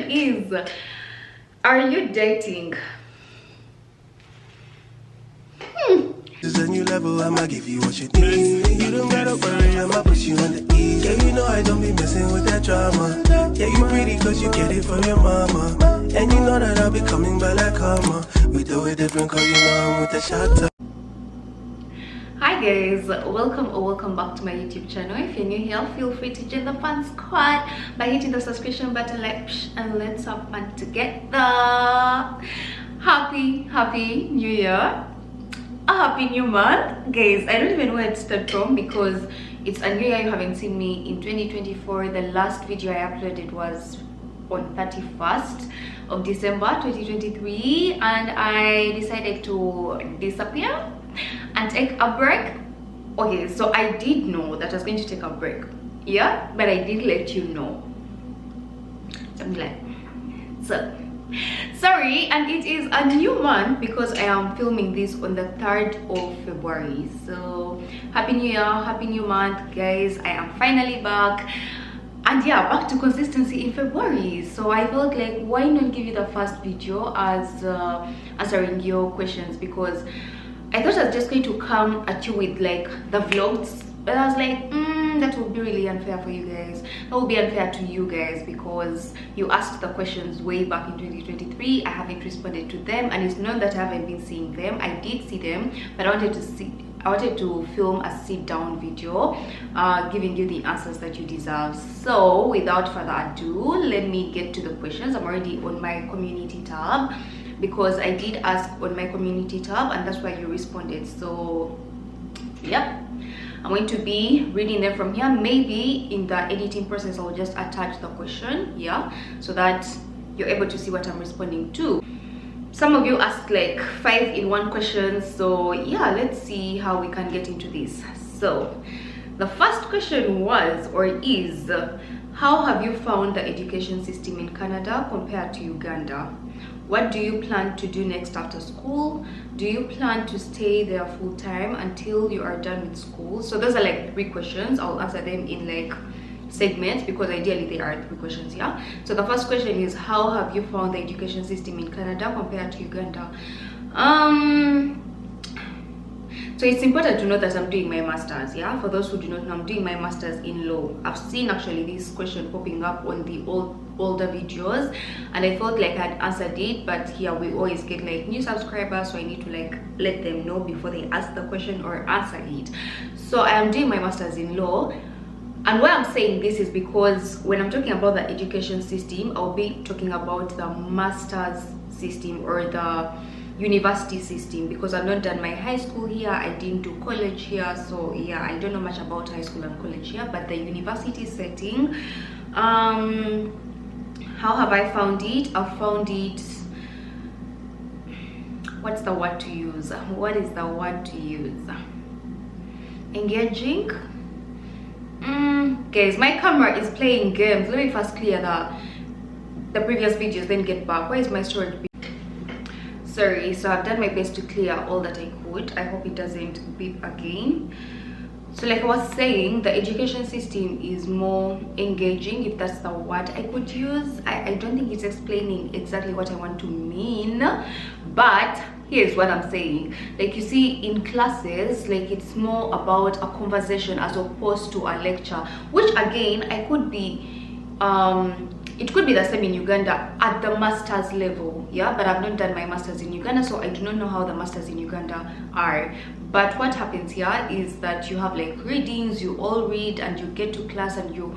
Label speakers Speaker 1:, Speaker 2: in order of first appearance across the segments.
Speaker 1: question is, are you dating?
Speaker 2: This is a new level, I'ma give you what you need. You don't gotta worry, I'ma put you on the E. Yeah, you know I don't be messing with that drama. Yeah, you pretty cause you get it from your mama. And you know that I'll be coming by like karma. We do it different cause you know I'm with the shot.
Speaker 1: Hi guys, welcome back to my YouTube channel. If you're new here, feel free to join the fun squad by hitting the subscription button, and let's have fun together. Happy New Year, a happy new month, guys. I don't even know where to start from because it's a new year. You haven't seen me in 2024. The last video I uploaded was on 31st of December 2023, and I decided to disappear and take a break. Okay, so I did know that I was going to take a break, yeah, but I did let you know. So I'm glad. So sorry, and it is a new month because I am filming this on the 3rd of February. So happy new year, happy new month, guys. I am finally back, and yeah, back to consistency in February. So I felt like, why not give you the first video as answering your questions, because I thought I was just going to come at you with like the vlogs, but I was like, that would be really unfair for you guys. That would be unfair to you guys because you asked the questions way back in 2023. I haven't responded to them, and it's not that I haven't been seeing them. I did see them, but I wanted to film a sit-down video giving you the answers that you deserve. So without further ado, let me get to the questions. I'm already on my community tab because I did ask on my community tab, and that's why you responded. So yep, I'm going to be reading them from here. Maybe in the editing process I'll just attach the question, yeah, so that you're able to see what I'm responding to. Some of you asked like 5-in-1 questions, so yeah, let's see how we can get into this. So the first question was, or is, how have you found the education system in Canada compared to Uganda? What do you plan to do next after school? Do you plan to stay there full time until you are done with school? So those are like 3 questions. I'll answer them in like segments because ideally they are 3 questions, yeah. So the first question is, how have you found the education system in Canada compared to Uganda? So it's important to know that I'm doing my master's, yeah. For those who do not know, I'm doing my master's in law. I've seen actually this question popping up on the older videos, and I felt like I'd answered it, but here we always get like new subscribers, so I need to like let them know before they ask the question or answer it. So I am doing my master's in law, and why I'm saying this is because when I'm talking about the education system, I'll be talking about the master's system or the university system, because I've not done my high school here, I didn't do college here, so yeah, I don't know much about high school and college here. But the university setting, how have I found it? I've found it, what's the word to use? What is the word to use? Engaging? Guys, my camera is playing games. Let me first clear the previous videos, then get back. Where is my storage? Sorry, so I've done my best to clear all that I could. I hope it doesn't beep again. So like I was saying, the education system is more engaging, if that's the word I could use. I don't think it's explaining exactly what I want to mean, but here's what I'm saying. Like, you see, in classes, like, it's more about a conversation as opposed to a lecture, which again, I could be it could be the same in Uganda at the master's level, yeah, but I've not done my master's in Uganda, so I do not know how the masters in Uganda are. But what happens here is that you have like readings, you all read, and you get to class and you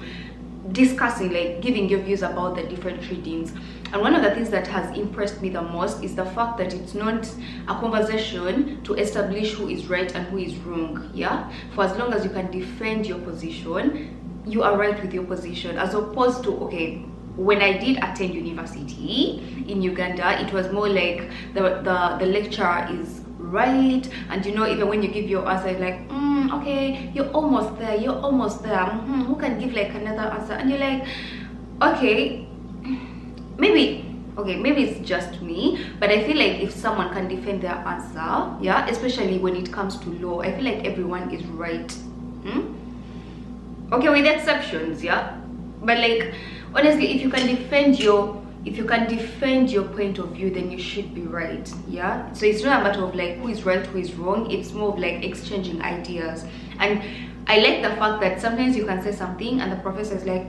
Speaker 1: discussing, like giving your views about the different readings. And one of the things that has impressed me the most is the fact that it's not a conversation to establish who is right and who is wrong, yeah. For as long as you can defend your position, you are right with your position, as opposed to, okay, when I did attend university in Uganda, it was more like the lecturer is right, and you know, even when you give your answer, like, okay, you're almost there, who can give like another answer? And you're like, okay, maybe it's just me, but I feel like if someone can defend their answer, yeah, especially when it comes to law, I feel like everyone is right. Okay, with exceptions, yeah, but like honestly, if you can defend your if you can defend your point of view, then you should be right. Yeah, so it's not a matter of like who is right, who is wrong. It's more of like exchanging ideas. And I like the fact that sometimes you can say something and the professor is like,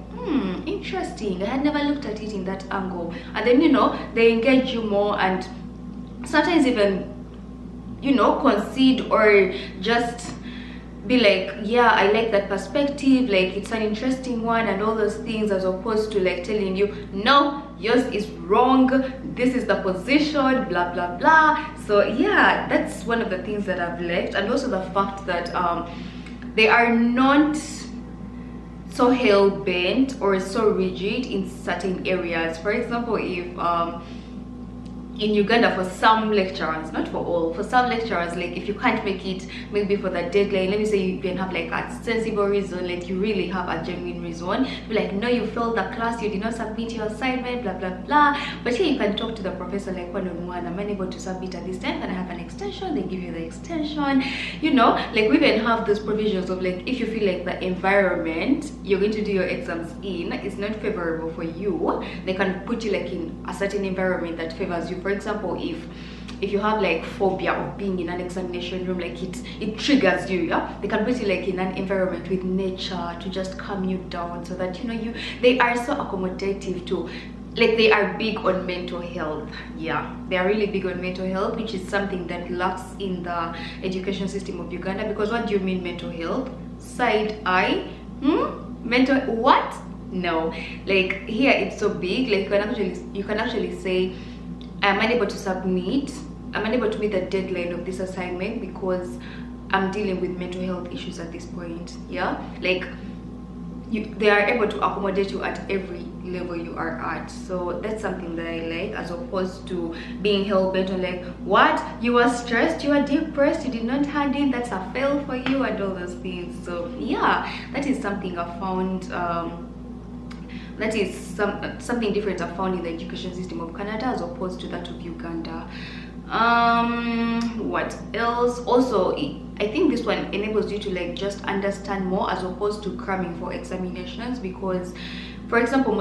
Speaker 1: interesting, I had never looked at it in that angle, and then, you know, they engage you more, and sometimes even, you know, concede or just be like, yeah, I like that perspective, like it's an interesting one and all those things, as opposed to like telling you, no, yours is wrong, this is the position, blah blah blah. So yeah, that's one of the things that I've liked. And also the fact that they are not so hell-bent or so rigid in certain areas. For example, if in Uganda, for some lecturers, not for all, for some lecturers, like if you can't make it maybe for the deadline, let me say you can have like a sensible reason, like you really have a genuine reason, be like, no, you failed the class, you did not submit your assignment, blah blah blah. But here you can talk to the professor like one-on-one, I'm unable to submit at this time, can I have an extension? They give you the extension, you know. Like we even have those provisions of like, if you feel like the environment you're going to do your exams in is not favorable for you, they can put you like in a certain environment that favors you. For example, if you have like phobia of being in an examination room, like it triggers you, yeah, they can put you like in an environment with nature to just calm you down, so that, you know, they are so accommodative to, like, they are big on mental health. Yeah, they are really big on mental health, which is something that lacks in the education system of Uganda. Because what do you mean mental health? Side eye? Mental what? No, like here it's so big, like you can actually say, I'm unable to submit, I'm unable to meet the deadline of this assignment because I'm dealing with mental health issues at this point. Yeah, like they are able to accommodate you at every level you are at. So that's something that I like, as opposed to being hell-bent on like, what, you were stressed, you were depressed, you did not hand in, that's a fail for you, and all those things. So yeah, that is something I found, that is something different I found in the education system of Canada as opposed to that of Uganda. What else? Also, I think this one enables you to like just understand more, as opposed to cramming for examinations. Because, for example,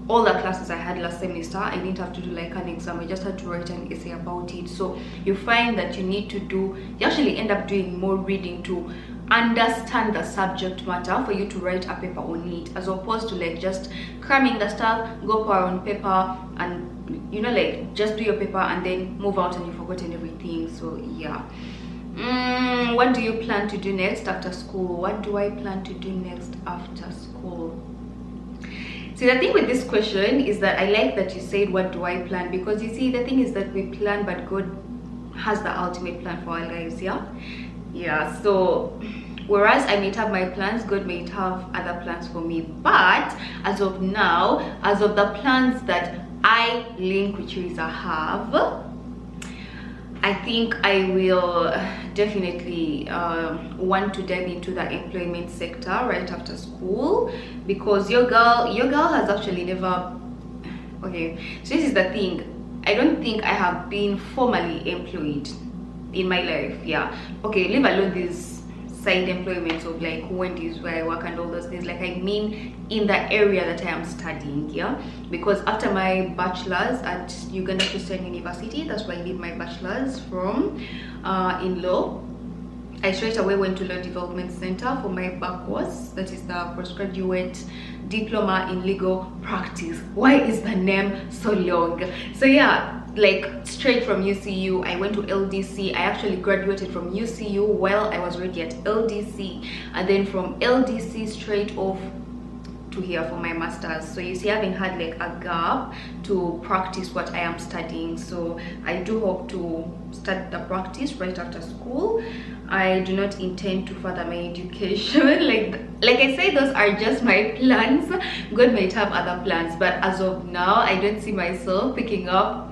Speaker 1: all the classes I had last semester, I didn't have to do like an exam, I just had to write an essay about it. So you find that you actually end up doing more reading to understand the subject matter for you to write a paper on it, as opposed to like just cramming the stuff, go pour on paper, and, you know, like just do your paper and then move out and you've forgotten everything. So yeah. What do you plan to do next after school? What do I plan to do next after school? See, the thing with this question is that I like that you said, what do I plan? Because you see, the thing is that we plan, but God has the ultimate plan for our lives. Yeah, so whereas I may have my plans, God may have other plans for me. But as of now, as of the plans that I, Lynn Kwikiriza, have, I think I will definitely want to dive into the employment sector right after school, because your girl has actually never, okay, so this is the thing, I don't think I have been formally employed in my life. Yeah, okay, leave alone these side employments of like Wendy's where I work and all those things, like I mean in the area that I am studying. Yeah, because after my bachelor's at Uganda Christian University, that's where I did my bachelor's from, in law, I straight away went to Law Development Center for my back course, that is the postgraduate diploma in legal practice. Why is the name so long? So yeah, like straight from UCU I went to LDC. I actually graduated from UCU while I was already at LDC, and then from LDC straight off to here for my master's. So you see, I haven't had like a gap to practice what I am studying. So I do hope to start the practice right after school. I do not intend to further my education. like I say, those are just my plans. God might have other plans, but as of now I don't see myself picking up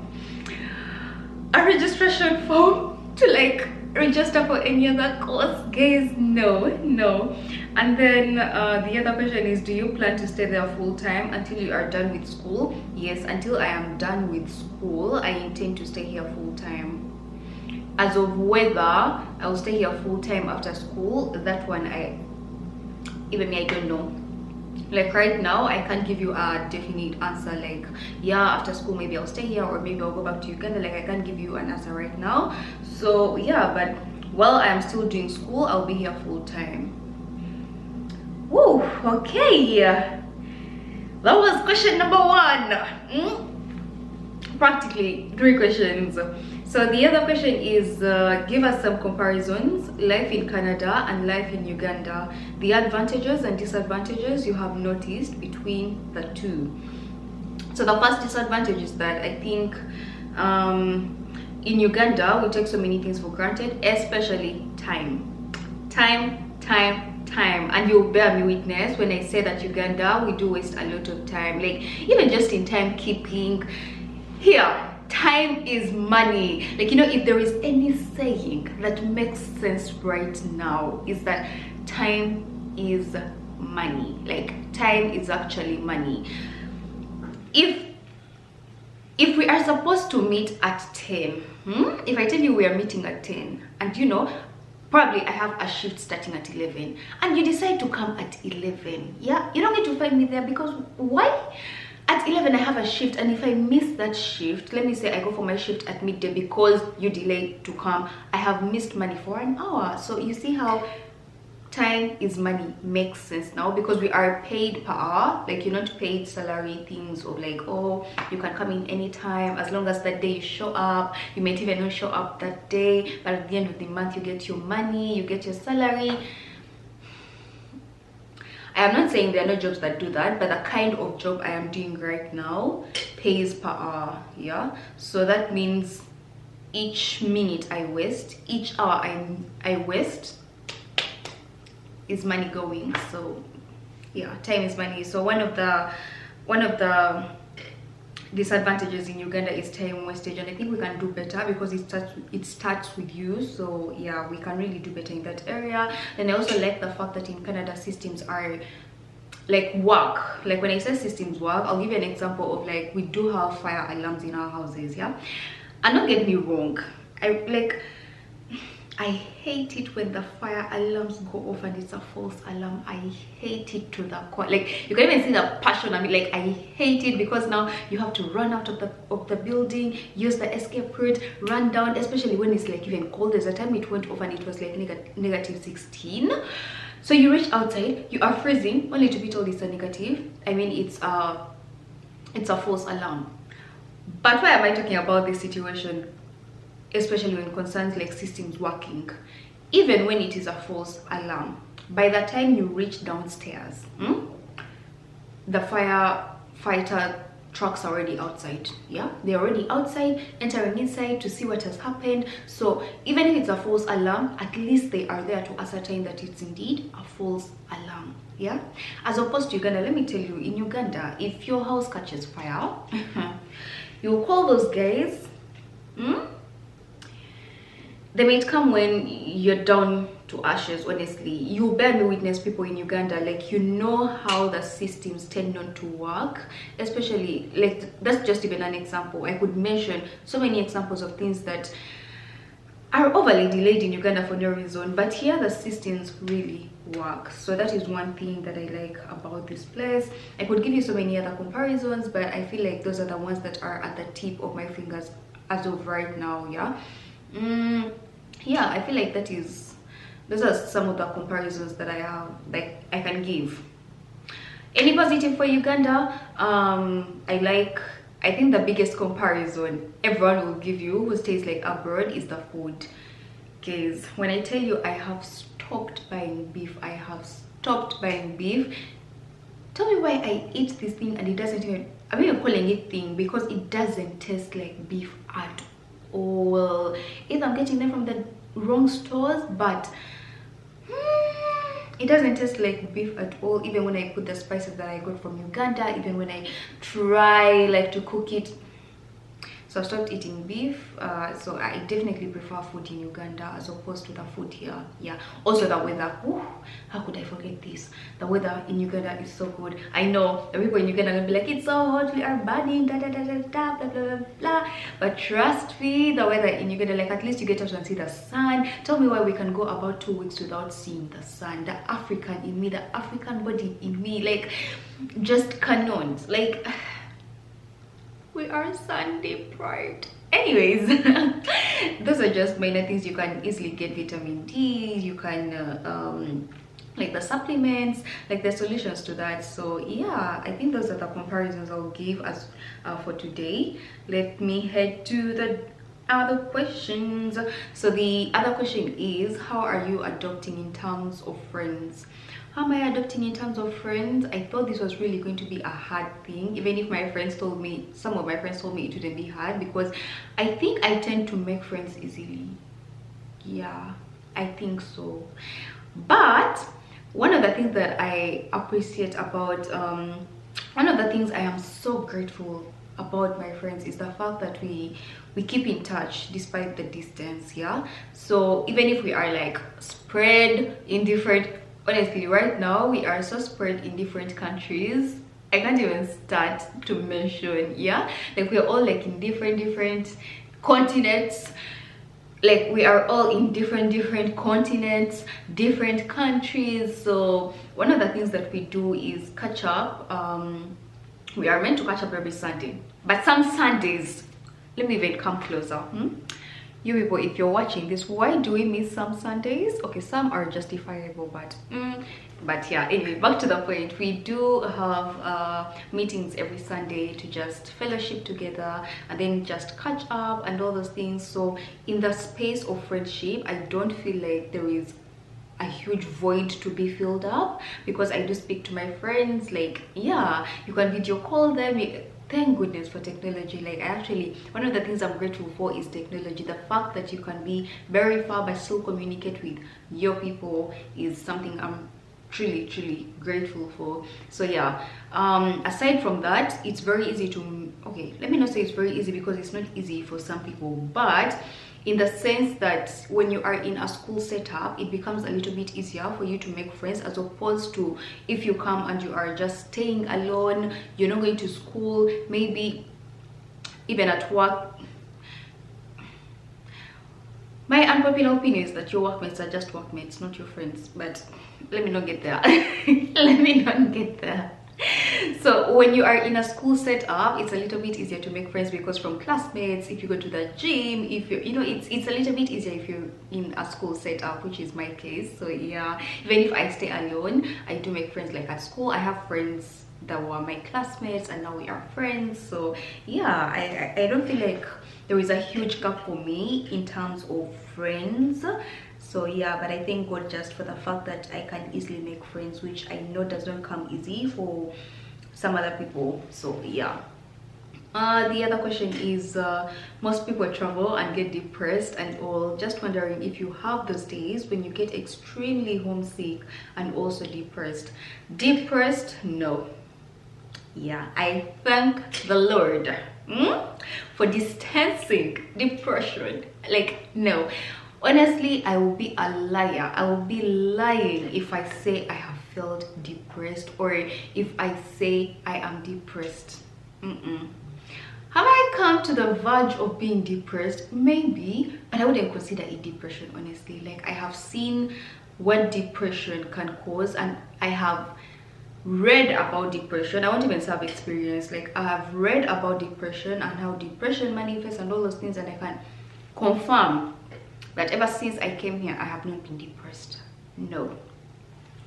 Speaker 1: a registration form to like register for any other course, guys. No. And then the other question is, do you plan to stay there full-time until you are done with school? Yes, until I am done with school I intend to stay here full-time. As of whether I will stay here full-time after school, that one I don't know. Like right now I can't give you a definite answer, like yeah, after school maybe I'll stay here or maybe I'll go back to Uganda. Like I can't give you an answer right now. So yeah, but while I am still doing school, I'll be here full time. Woo, okay, that was question number 1. Practically 3 questions. So the other question is give us some comparisons, life in Canada and life in Uganda, the advantages and disadvantages you have noticed between the two. So the first disadvantage is that I think in Uganda we take so many things for granted, especially time, and you'll bear me witness when I say that Uganda we do waste a lot of time, like even just in timekeeping. Here, time is money. Like, you know, if there is any saying that makes sense right now, is that time is money. Like, time is actually money. If we are supposed to meet at 10, if I tell you we are meeting at 10, and you know, probably I have a shift starting at 11, and you decide to come at 11, yeah, you don't get to find me there, because why? At 11 I have a shift, and if I miss that shift, let me say I go for my shift at midday because you delayed to come, I have missed money for an hour. So you see how time is money makes sense now, because we are paid per hour. Like, you're not paid salary things of like, oh, you can come in anytime as long as that day you show up. You might even not show up that day, but at the end of the month you get your money, you get your salary. I am not saying there are no jobs that do that, but the kind of job I am doing right now pays per hour, yeah? So that means each minute I waste, each hour I waste is money going. So yeah, time is money. So one of the disadvantages in Uganda is time wastage, and I think we can do better because it starts with you. So yeah, we can really do better in that area. And I also like the fact that in Canada systems are like work. Like when I say systems work, I'll give you an example of like, we do have fire alarms in our houses, yeah? And don't get me wrong, I hate it when the fire alarms go off and it's a false alarm. I hate it to the core. Like, you can even see the passion. I mean, like, I hate it because now you have to run out of the building, use the escape route, run down, especially when it's like even cold. There's a time it went off and it was like negative 16. So you reach outside, you are freezing, only to be told it's a negative. I mean, it's a false alarm. But why am I talking about this situation? Especially when it concerns like systems working, even when it is a false alarm, by the time you reach downstairs, the firefighter trucks are already outside. Yeah, they're already outside, entering inside to see what has happened. So even if it's a false alarm, at least they are there to ascertain that it's indeed a false alarm. Yeah, as opposed to Uganda. Let me tell you, in Uganda, if your house catches fire, you call those guys. They might come when you're down to ashes. Honestly, you bear me witness, people in Uganda, like, you know how the systems tend not to work, especially like, that's just even an example. I could mention so many examples of things that are overly delayed in Uganda for no reason, but here the systems really work. So that is one thing that I like about this place. I could give you so many other comparisons, but I feel like those are the ones that are at the tip of my fingers as of right now. Yeah, I feel like those are some of the comparisons that I have, like, I can give. Any positive for Uganda? I think the biggest comparison everyone will give you who stays like abroad is the food. Because when I tell you I have stopped buying beef, tell me why I eat this thing and it doesn't even, I'm even calling it thing because it doesn't taste like beef at all. Either I'm getting them from the wrong stores, but it doesn't taste like beef at all. Even when I put the spices that I got from Uganda, even when I try like to cook it, so I stopped eating beef. So I definitely prefer food in Uganda as opposed to the food here. Yeah, also the weather. Ooh, how could I forget this? The weather in Uganda is so good. I know the people in Uganda are gonna be like, it's so hot, we are burning, da da da da da, blah blah blah blah. But trust me, the weather in Uganda, like, at least you get out and see the sun. Tell me why we can go about 2 weeks without seeing the sun. The African in me, the African body in me, like, just cannot. Like, we are sun deprived. Anyways, those are just minor things. You can easily get vitamin D. You can like the supplements, like the solutions to that. So yeah, I think those are the comparisons I'll give as for today. Let me head to the other questions. So the other question is, how are you adopting in terms of friends? How am I adopting in terms of friends? I thought this was really going to be a hard thing, even if my friends told me, some of my friends told me it wouldn't be hard, because I think I tend to make friends easily. Yeah, I think so. But one of the things that I appreciate about one of the things I am so grateful about my friends is the fact that we keep in touch despite the distance. Yeah, so even if we are like spread in different, honestly right now we are so spread in different countries, I can't even start to mention. Yeah, like we are all like in different continents. Like we are all in different continents, different countries. So one of the things that we do is catch up. We are meant to catch up every Sunday, but some Sundays, let me even come closer. You people, if you're watching this, why do we miss some Sundays? Okay, some are justifiable, but yeah, anyway, back to the point. We do have meetings every Sunday to just fellowship together and then just catch up and all those things. So in the space of friendship, I don't feel like there is a huge void to be filled up, because I do speak to my friends. Like, yeah, you can video call them. Thank goodness for technology. Like, actually, one of the things I'm grateful for is technology. The fact that you can be very far but still communicate with your people is something I'm truly grateful for. So yeah, aside from that, it's very easy to, okay, let me not say it's very easy, because it's not easy for some people, but in the sense that when you are in a school setup, it becomes a little bit easier for you to make friends, as opposed to if you come and you are just staying alone, you're not going to school, maybe even at work. My unpopular opinion is that your workmates are just workmates, not your friends, but let me not get there. Let me not get there. So when you are in a school setup, it's a little bit easier to make friends, because from classmates, if you go to the gym, if you know, it's a little bit easier if you're in a school setup, which is my case. So yeah, even if I stay alone, I do make friends. Like at school, I have friends that were my classmates and now we are friends. So yeah, I don't feel like there is a huge gap for me in terms of friends. So yeah, but I thank God just for the fact that I can easily make friends, which I know does not come easy for some other people. So yeah. The other question is, most people travel and get depressed and all. Just wondering if you have those days when you get extremely homesick and also depressed. Depressed, no. Yeah, I thank the Lord for distancing depression. Like, no, honestly, I will be a liar. I will be lying if I say I have felt depressed, or if I say I am depressed. Have I come to the verge of being depressed? Maybe, but I wouldn't consider it depression, honestly. Like, I have seen what depression can cause, and I have read about depression. I won't even say I've experienced, like, I have read about depression and how depression manifests and all those things, and I can confirm that ever since I came here, I have not been depressed. No.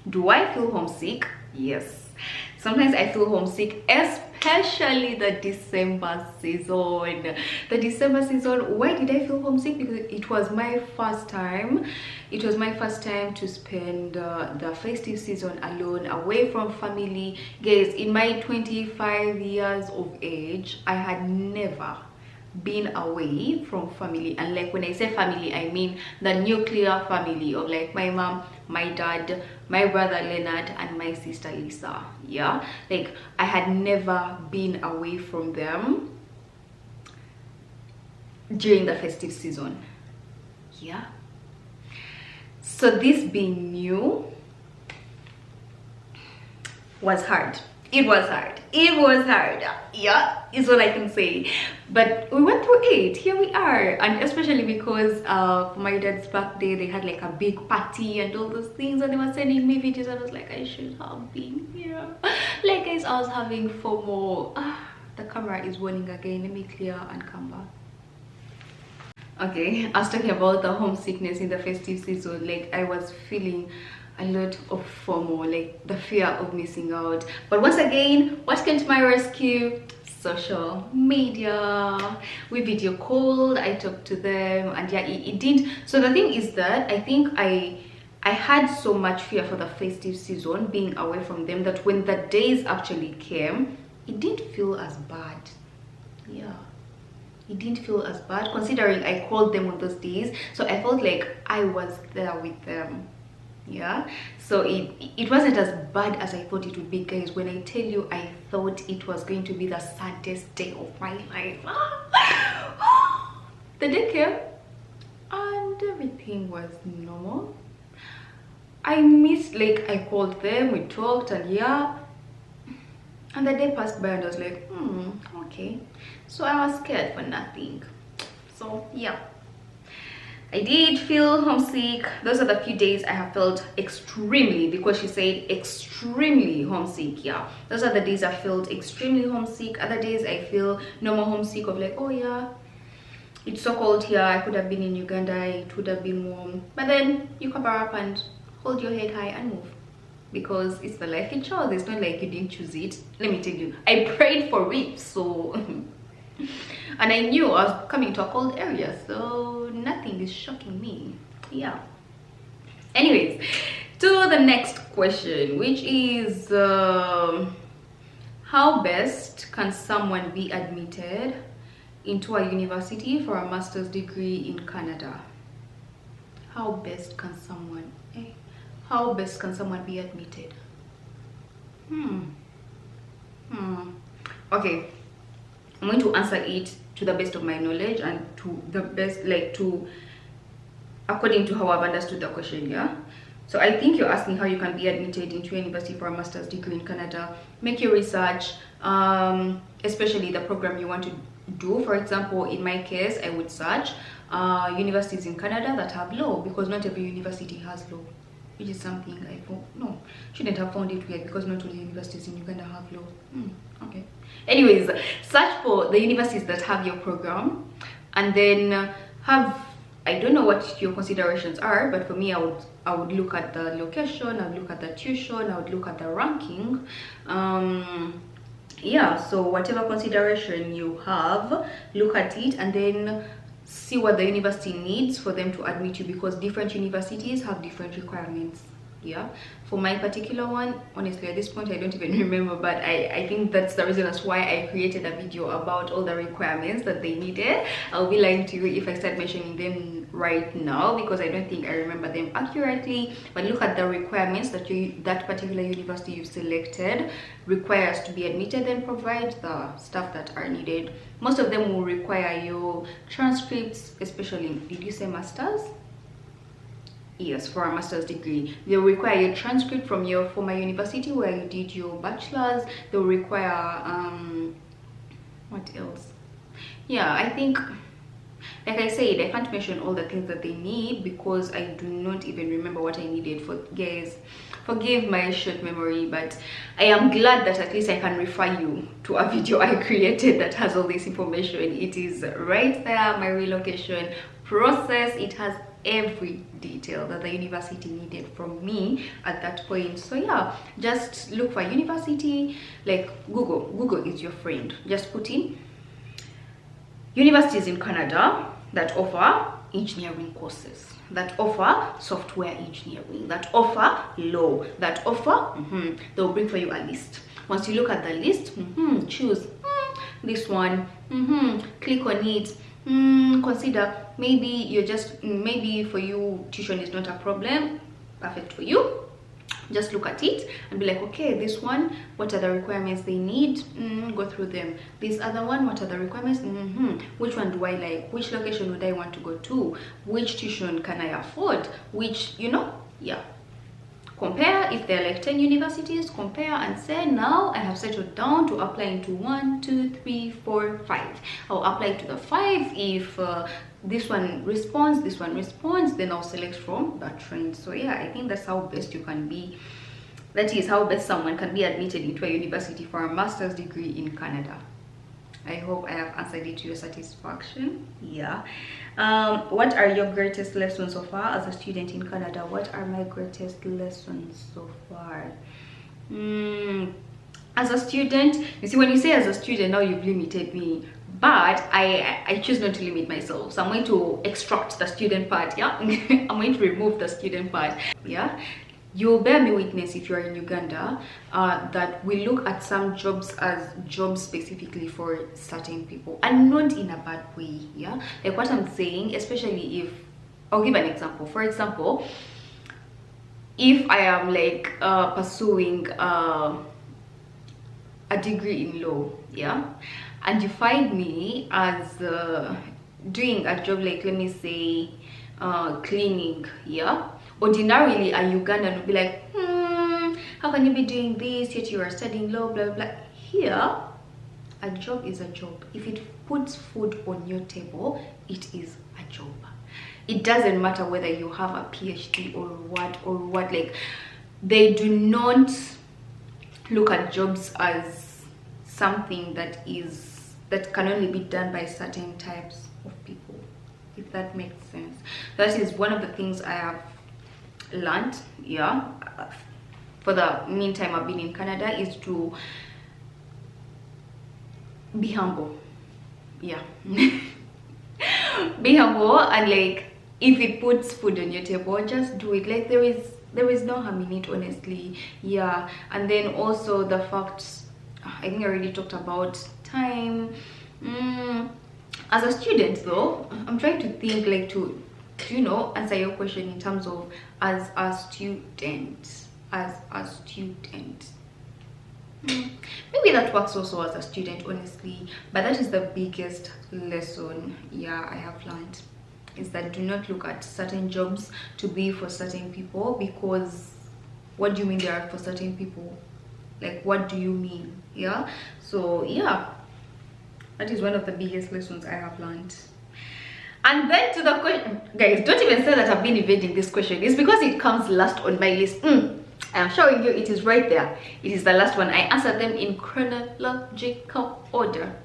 Speaker 1: Do I feel homesick? Yes. Sometimes I feel homesick, especially the December season. The December season, why did I feel homesick? Because it was my first time. It was my first time to spend the festive season alone, away from family. Guys, in my 25 years of age, I had never been away from family. And like, when I say family, I mean the nuclear family of like my mom, my dad, my brother Leonard, and my sister Lisa. Yeah, like I had never been away from them. during the festive season. Yeah, so this being new was hard. It was hard. Yeah, is what I can say. But we went through it. Here we are. And especially because for my dad's birthday, they had like a big party and all those things, and they were sending me videos. I was like, I should have been here. Like, guys, I was having FOMO. The camera is warning again. Let me clear and come back. Okay, I was talking about the homesickness in the festive season. Like, I was feeling a lot of FOMO, like the fear of missing out. But once again, what came to my rescue? Social media. We video called, I talked to them, and yeah, it did. So the thing is that I think I had so much fear for the festive season, being away from them, that when the days actually came, it didn't feel as bad. Yeah, it didn't feel as bad, considering I called them on those days, so I felt like I was there with them. Yeah, so it wasn't as bad as I thought it would be, guys. When I tell you, I thought it was going to be the saddest day of my life. The day came and everything was normal. I missed, like, I called them, we talked, and yeah, and the day passed by and I was like, okay. So I was scared for nothing. So yeah, I did feel homesick. Those are the few days I have felt extremely, because she said extremely homesick. Yeah, those are the days I felt extremely homesick. Other days I feel normal homesick, of like, oh yeah, it's so cold here, I could have been in Uganda, it would have been warm. But then you cover up and hold your head high and move, because it's the life you chose. It's not like you didn't choose it. Let me tell you, I prayed for it. So and I knew I was coming to a cold area, so nothing is shocking me. Yeah, anyways, to the next question, which is how best can someone be admitted into a university for a master's degree in Canada? How best can someone be admitted? Okay, I'm going to answer it to the best of my knowledge and to the best, like, to according to how I've understood the question. Yeah, so I think you're asking how you can be admitted into a university for a master's degree in Canada. Make your research, especially the program you want to do. For example, in my case, I would search universities in Canada that have law, because not every university has law, which is something I thought, no, shouldn't have found it weird, because not all universities in Uganda have law. Okay, anyways, search for the universities that have your program, and then have, I don't know what your considerations are, but for me, I would look at the location, I would look at the tuition, I would look at the ranking. Yeah, so whatever consideration you have, look at it and then see what the university needs for them to admit you, because different universities have different requirements. Yeah, for my particular one, honestly at this point I don't even remember, but I think that's the reason as why I created a video about all the requirements that they needed. I'll be lying to you if I start mentioning them right now, because I don't think I remember them accurately. But look at the requirements that that particular university you've selected requires to be admitted, and provide the stuff that are needed. Most of them will require your transcripts, especially, did you say masters? Yes, for a master's degree, they'll require your transcript from your former university where you did your bachelor's. They'll require what else? Yeah, I think, like I said, I can't mention all the things that they need because I do not even remember what I needed. For guys, forgive my short memory, but I am glad that at least I can refer you to a video I created that has all this information. It is right there, my relocation process. It has every detail that the university needed from me at that point. So yeah, just look for university, like Google is your friend. Just put in universities in Canada that offer engineering courses, that offer software engineering, that offer law, that offer they'll bring for you a list. Once you look at the list, choose this one, click on it. Consider, maybe you're just, maybe for you tuition is not a problem, perfect for you. Just look at it and be like, okay, this one, what are the requirements they need? Go through them. This other one, what are the requirements? Which one do I like? Which location would I want to go to? Which tuition can I afford? Which, you know, yeah. Compare. If there are like 10 universities, compare and say, now I have settled down to apply into 1, 2, 3, 4, 5. I'll apply to the 5. If this one responds, then I'll select from that trend. So yeah, I think that's how best you can be. That is how best someone can be admitted into a university for a master's degree in Canada. I hope I have answered it to your satisfaction. Yeah. What are your greatest lessons so far as a student in Canada? What are my greatest lessons so far? As a student, you see, when you say as a student, now you've limited me, but I choose not to limit myself. So I'm going to extract the student part. Yeah. I'm going to remove the student part. Yeah. You'll bear me witness if you're in Uganda that we look at some jobs as jobs specifically for certain people, and not in a bad way. Yeah, like what I'm saying, especially if I'll give an example. For example, if I am like pursuing a degree in law, yeah, and you find me as doing a job like, let me say, cleaning, yeah. Ordinarily, a Ugandan would be like, how can you be doing this yet you are studying law, blah, blah, blah. Here, a job is a job. If it puts food on your table, it is a job. It doesn't matter whether you have a PhD or what. Like, they do not look at jobs as something that can only be done by certain types of people, if that makes sense. That is one of the things I have learned, yeah, for the meantime I've been in Canada, is to be humble. Yeah. Be humble, and like, if it puts food on your table, just do it. Like, there is no harm in it, honestly. Yeah. And then also the fact, I think I already talked about time. As a student though, I'm trying to think like to you know, answer your question in terms of as a student. Maybe that works also as a student, honestly, but that is the biggest lesson, yeah, I have learned, is that do not look at certain jobs to be for certain people. Because what do you mean they are for certain people? Like, what do you mean? Yeah. So yeah, that is one of the biggest lessons I have learned. And then to the question, guys, don't even say that I've been evading this question. It's because it comes last on my list. I'm showing you, it is right there. It is the last one. I answered them in chronological order.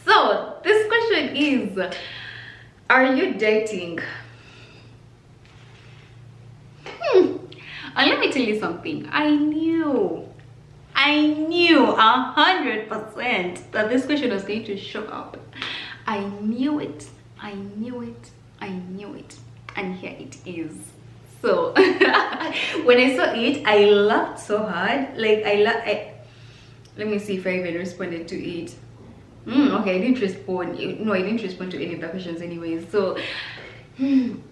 Speaker 1: So this question is, are you dating? And let me tell you something. I knew 100% that this question was going to show up. I knew it, and here it is. So when I saw it, I laughed so hard. Like, let me see if I even responded to it. Okay, I didn't respond. No, I didn't respond to any of the questions anyways. So am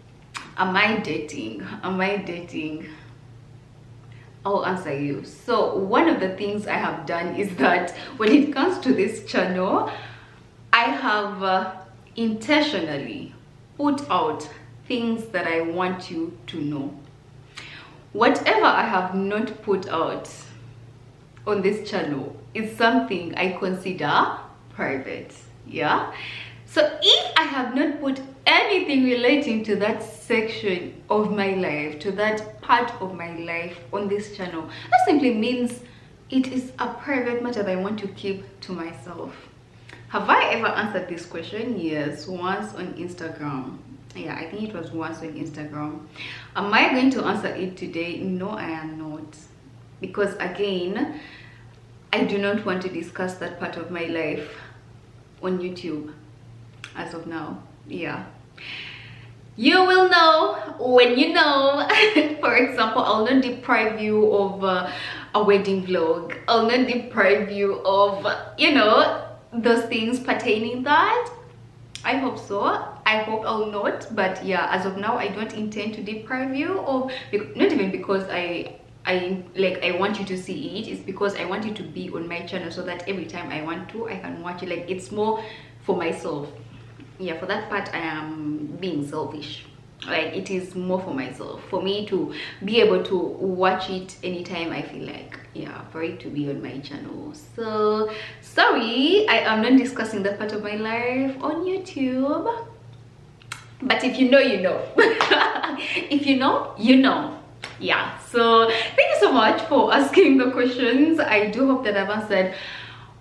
Speaker 1: I dating? I'll answer you. So one of the things I have done is that when it comes to this channel, I have intentionally put out things that I want you to know. Whatever I have not put out on this channel is something I consider private. Yeah. So if I have not put anything relating to that section of my life, to that part of my life on this channel, that simply means it is a private matter that I want to keep to myself. Have I ever answered this question? Yes, once on Instagram. Yeah, I think it was once on Instagram. Am I going to answer it today? No, I am not. Because again, I do not want to discuss that part of my life on YouTube as of now. Yeah. You will know when you know. For example, I'll not deprive you of a wedding vlog. I'll not deprive you of, you know, those things pertaining that. I hope so. I hope I'll not. But yeah, as of now, I don't intend to deprive you of, not even because I I want you to see it is because I want you to be on my channel, so that every time I want to, I can watch it. Like, it's more for myself. Yeah, for that part I am being selfish. Like, it is more for myself, for me to be able to watch it anytime I feel like, yeah, for it to be on my channel. So sorry, I am not discussing that part of my life on YouTube, but if you know, you know. If you know, you know. Yeah, so thank you so much for asking the questions. I do hope that I've answered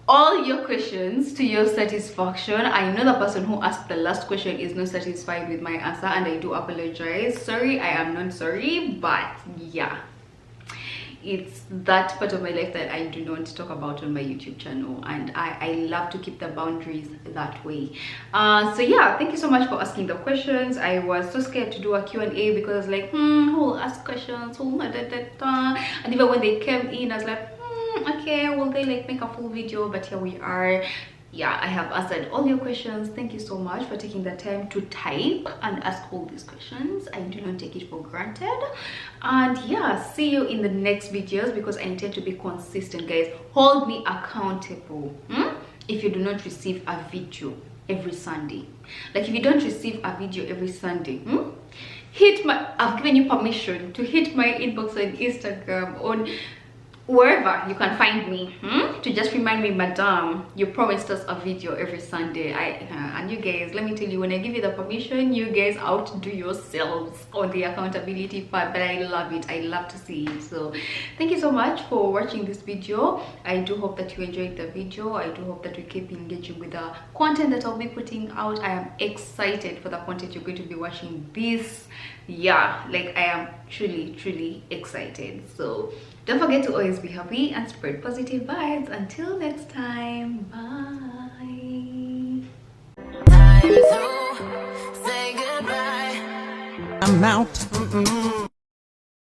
Speaker 1: all your questions to your satisfaction. I know the person who asked the last question is not satisfied with my answer, and I do apologize. Sorry, I am not sorry, but yeah, it's that part of my life that I do not talk about on my YouTube channel, and I love to keep the boundaries that way. So yeah, thank you so much for asking the questions. I was so scared to do a Q&A because like, who will ask questions, who and even when they came in, I was like, okay, will they like make a full video? But here we are. Yeah, I have answered all your questions. Thank you so much for taking the time to type and ask all these questions. I do not take it for granted. And yeah, see you in the next videos, because I intend to be consistent, guys. Hold me accountable. If you do not receive a video every Sunday, like if you don't receive a video every Sunday, I've given you permission to hit my inbox on Instagram, on wherever you can find me, to just remind me, madam, you promised us a video every Sunday. And you guys, let me tell you, when I give you the permission, you guys outdo yourselves on the accountability part. But I love it. I love to see it. So thank you so much for watching this video. I do hope that you enjoyed the video. I do hope that we keep engaging with the content that I'll be putting out. I am excited for the content you're going to be watching this. Yeah, like I am truly excited. So don't forget to always be happy and spread positive vibes. Until next time, bye.
Speaker 2: I'm out.